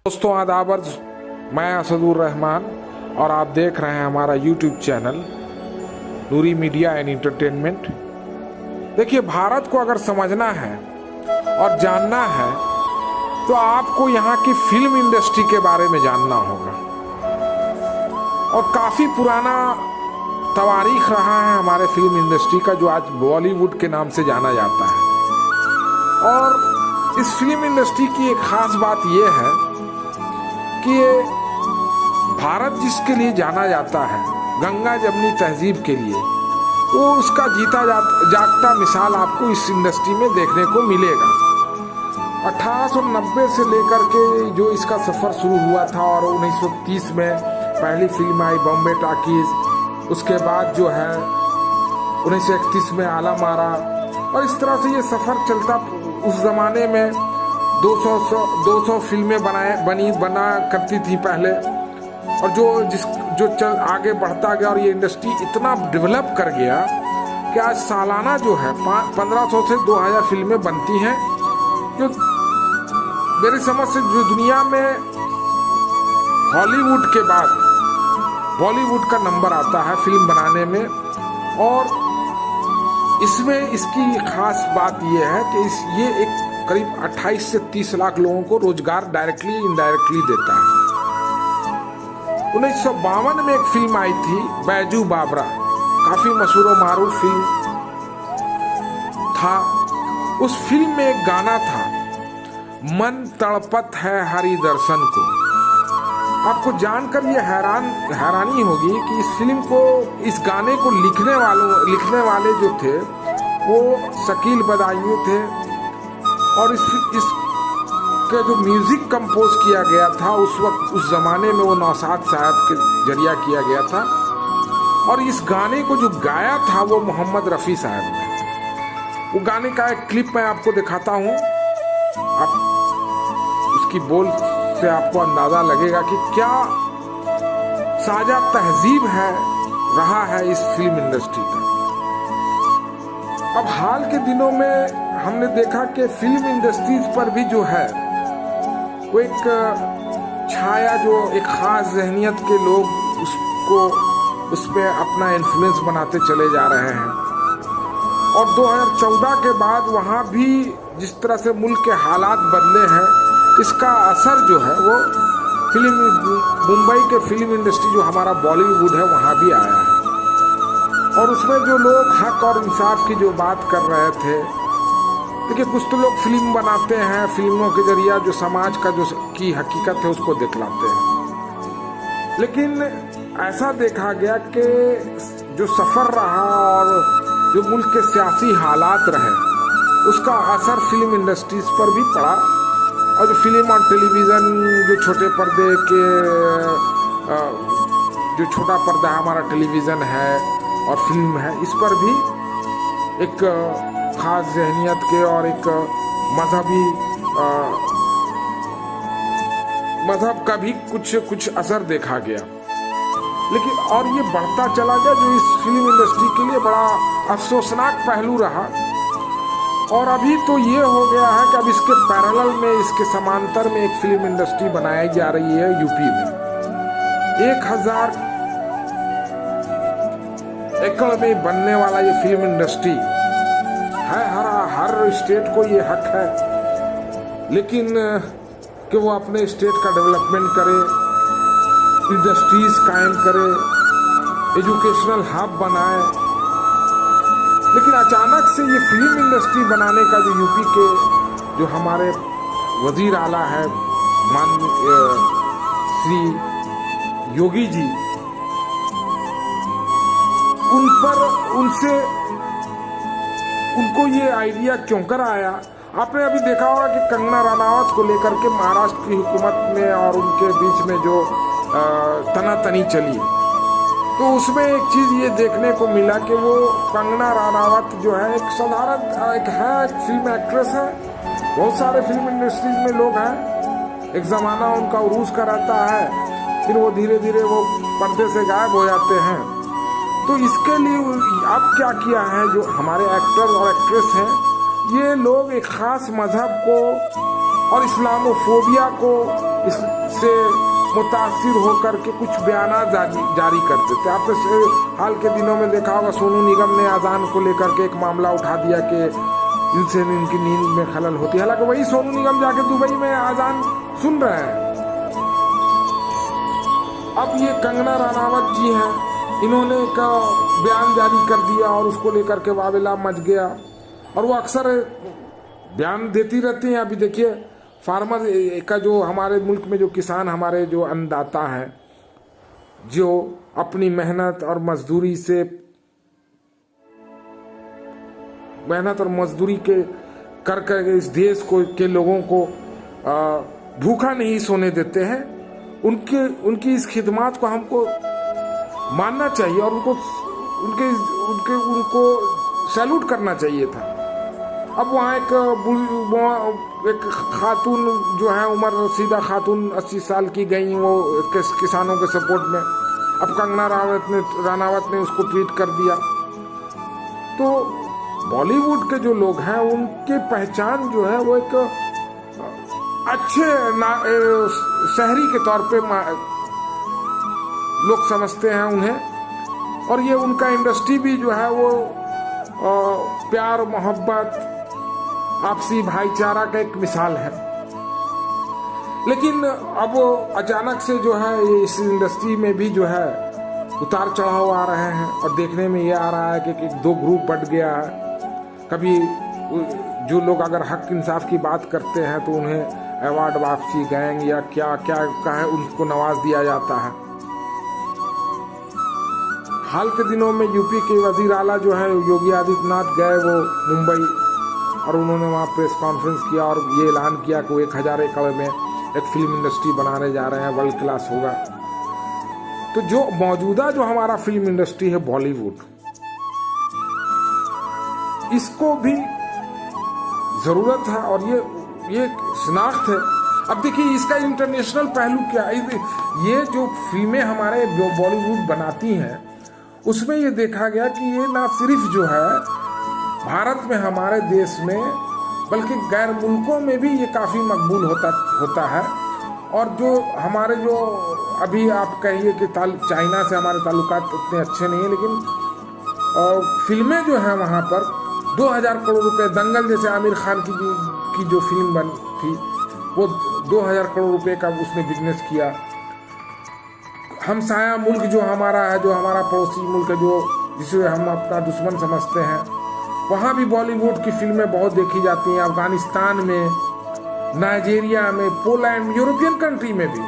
दोस्तों आदाब अर्ज, मैं असदुर रहमान और आप देख रहे हैं हमारा YouTube channel Noori media and entertainment. देखिए, भारत को अगर समझना है और जानना है तो आपको यहाँ की फिल्म इंडस्ट्री के बारे में जानना होगा। और काफ़ी पुराना तवारीख रहा है हमारे फिल्म इंडस्ट्री का, जो आज बॉलीवुड के नाम से जाना जाता है। और इस फिल्म इंडस्ट्री की एक ख़ास बात यह है कि भारत जिसके लिए जाना जाता है, गंगा जमनी तहजीब के लिए, वो उसका जीता जागता मिसाल आपको इस इंडस्ट्री में देखने को मिलेगा। 1890 से लेकर के जो इसका सफ़र शुरू हुआ था और 1930 में पहली फिल्म आई बॉम्बे टॉकीज, उसके बाद जो है 1931 में आला मारा, और इस तरह से ये सफ़र चलता। उस ज़माने में 200 फिल्में बना करती थी पहले, और जो चल आगे बढ़ता गया और ये इंडस्ट्री इतना डेवलप कर गया कि आज सालाना जो है 1500 से 2000 फिल्में बनती हैं, जो मेरी समझ से जो दुनिया में हॉलीवुड के बाद बॉलीवुड का नंबर आता है फिल्म बनाने में। और इसमें इसकी खास बात यह है कि ये एक करीब 28 से 30 लाख लोगों को रोजगार डायरेक्टली इनडायरेक्टली देता है। 1952 में एक फिल्म आई थी बैजू बावरा, काफी मशहूर और मारूफ फिल्म था। उस फिल्म में एक गाना था, मन तड़पत है हरि दर्शन को। आपको जानकर ये हैरानी होगी कि इस फिल्म को, इस गाने को लिखने वाले जो थे वो शकील बदायूं थे, और इसका जो म्यूजिक कंपोज किया गया था उस वक्त उस ज़माने में वो नौशाद साहब के जरिया किया गया था, और इस गाने को जो गाया था वो मोहम्मद रफ़ी साहब ने। वो गाने का एक क्लिप मैं आपको दिखाता हूँ, आप उसकी बोल से आपको अंदाज़ा लगेगा कि क्या साजा तहजीब रहा है इस फिल्म इंडस्ट्री का। अब हाल के दिनों में हमने देखा कि फिल्म इंडस्ट्रीज पर भी जो है वो एक छाया, जो एक ख़ास जहनियत के लोग उस पर अपना इन्फ्लुएंस बनाते चले जा रहे हैं। और 2014 के बाद वहाँ भी जिस तरह से मुल्क के हालात बदले हैं, इसका असर जो है वो मुंबई के फिल्म इंडस्ट्री जो हमारा बॉलीवुड है वहाँ भी आया है। और उसमें जो लोग हक और इंसाफ की जो बात कर रहे थे, देखिए कुछ तो लोग फिल्म बनाते हैं, फिल्मों के जरिए जो समाज का की हकीकत है उसको दिखलाते हैं। लेकिन ऐसा देखा गया कि जो सफ़र रहा और जो मुल्क के सियासी हालात रहे, उसका असर फिल्म इंडस्ट्रीज पर भी पड़ा। और जो फिल्म और टेलीविज़न, जो छोटे पर्दे के जो छोटा पर्दा हमारा टेलीविज़न है और फिल्म है, इस पर भी एक ख़ास जहनियत के और एक मजहब का भी कुछ असर देखा गया। लेकिन और ये बढ़ता चला गया, जो इस फिल्म इंडस्ट्री के लिए बड़ा अफसोसनाक पहलू रहा। और अभी तो ये हो गया है कि अब इसके पैरेलल में, इसके समांतर में एक फिल्म इंडस्ट्री बनाई जा रही है यूपी में। 1000 एकड़ में बनने वाला ये फिल्म इंडस्ट्री है। हर स्टेट को ये हक है, लेकिन कि वो अपने स्टेट का डेवलपमेंट करे, इंडस्ट्रीज कायम करे, एजुकेशनल हब बनाए। लेकिन अचानक से ये फिल्म इंडस्ट्री बनाने का जो यूपी के जो हमारे वजीर आला है श्री योगी जी, उनको ये आइडिया क्यों कर आया। आपने अभी देखा होगा कि कंगना रनावत को लेकर के महाराष्ट्र की हुकूमत में और उनके बीच में जो तनातनी चली, तो उसमें एक चीज़ ये देखने को मिला कि वो कंगना रनावत जो है एक साधारण एक फिल्म एक्ट्रेस है। बहुत सारे फिल्म इंडस्ट्रीज में लोग हैं, एक ज़माना उनका उरूज का रहता है, फिर वो धीरे धीरे वो पर्दे से गायब हो जाते हैं। तो इसके लिए अब क्या किया है, जो हमारे एक्टर और एक्ट्रेस हैं, ये लोग एक ख़ास मज़हब को और इस्लामोफोबिया को इससे मुतासिर होकर के कुछ बयान जारी करते थे। आपने हाल के दिनों में देखा होगा, सोनू निगम ने अजान को लेकर के एक मामला उठा दिया कि इनसे इनकी नींद में खलल होती है। हालांकि वही सोनू निगम जाके दुबई में अजान सुन रहे हैं। अब ये कंगना रनावत जी हैं, इन्होंने एक बयान जारी कर दिया और उसको लेकर के वावेला मच गया। और वो अक्सर बयान देती रहती हैं। अभी देखिए, फार्मर का जो हमारे मुल्क में जो किसान, हमारे जो अन्नदाता हैं, जो अपनी मेहनत और मजदूरी के कर इस देश को के लोगों को भूखा नहीं सोने देते हैं, उनकी इस खिदमत को हमको मानना चाहिए और उनको सैल्यूट करना चाहिए था। अब वहाँ एक खातून जो है, उमर रसीदा खातून 80 साल की गई, वो किसानों के सपोर्ट में। अब कंगना रनावत ने उसको ट्वीट कर दिया। तो बॉलीवुड के जो लोग हैं, उनकी पहचान जो है वो एक अच्छे शहरी के तौर पे लोग समझते हैं उन्हें। और ये उनका इंडस्ट्री भी जो है वो प्यार, मोहब्बत, आपसी भाईचारा का एक मिसाल है। लेकिन अब अचानक से जो है ये इस इंडस्ट्री में भी जो है उतार चढ़ाव आ रहे हैं और देखने में ये आ रहा है कि दो ग्रुप बढ़ गया है। कभी जो लोग अगर हक इंसाफ की बात करते हैं तो उन्हें अवार्ड वापसी गैंग या क्या क्या कहें, उनको नवाज दिया जाता है। हाल के दिनों में यूपी के वजीर आला जो है योगी आदित्यनाथ गए वो मुंबई, और उन्होंने वहाँ प्रेस कॉन्फ्रेंस किया और ये ऐलान किया कि वो 1000 एकड़ में एक फिल्म इंडस्ट्री बनाने जा रहे हैं, वर्ल्ड क्लास होगा। तो जो मौजूदा जो हमारा फिल्म इंडस्ट्री है बॉलीवुड, इसको भी ज़रूरत है और ये शिनाख्त है। अब देखिए इसका इंटरनेशनल पहलू क्या है। ये जो फिल्में हमारे जो बॉलीवुड बनाती हैं, उसमें ये देखा गया कि ये ना सिर्फ जो है भारत में, हमारे देश में, बल्कि गैर मुल्कों में भी ये काफ़ी मकबूल होता है। और जो हमारे जो अभी आप कहिए कि चाइना से हमारे ताल्लुकात उतने अच्छे नहीं हैं, लेकिन फिल्में जो हैं वहाँ पर 2000 करोड़ रुपए, दंगल जैसे आमिर खान की जो फिल्म बनी थी वो 2000 करोड़ रुपए का उसने बिजनेस किया। हमसाया मुल्क जो हमारा है, जो हमारा पड़ोसी मुल्क है, जो जिसे हम अपना दुश्मन समझते हैं, वहाँ भी बॉलीवुड की फिल्में बहुत देखी जाती हैं। अफगानिस्तान में, नाइजीरिया में, पोलैंड, यूरोपियन कंट्री में भी।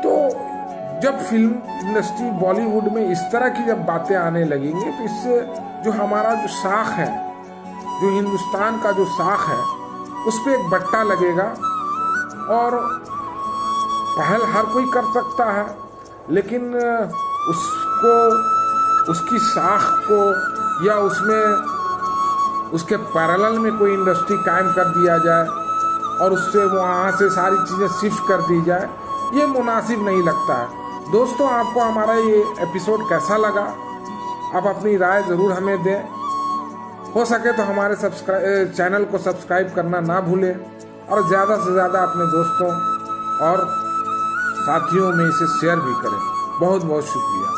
तो जब फिल्म इंडस्ट्री बॉलीवुड में इस तरह की जब बातें आने लगेंगी, तो इससे जो हमारा जो शाख है, जो हिंदुस्तान का जो शाख है, उस पर एक बट्टा लगेगा। और पहल हर कोई कर सकता है, लेकिन उसको, उसकी शाख को या उसमें उसके पैरेलल में कोई इंडस्ट्री कायम कर दिया जाए और उससे वहाँ से सारी चीज़ें शिफ्ट कर दी जाए, ये मुनासिब नहीं लगता है। दोस्तों, आपको हमारा ये एपिसोड कैसा लगा? आप अपनी राय ज़रूर हमें दें। हो सके तो हमारे चैनल को सब्सक्राइब करना ना भूलें और ज़्यादा से ज़्यादा अपने दोस्तों और साथियों में इसे शेयर भी करें। बहुत बहुत शुक्रिया।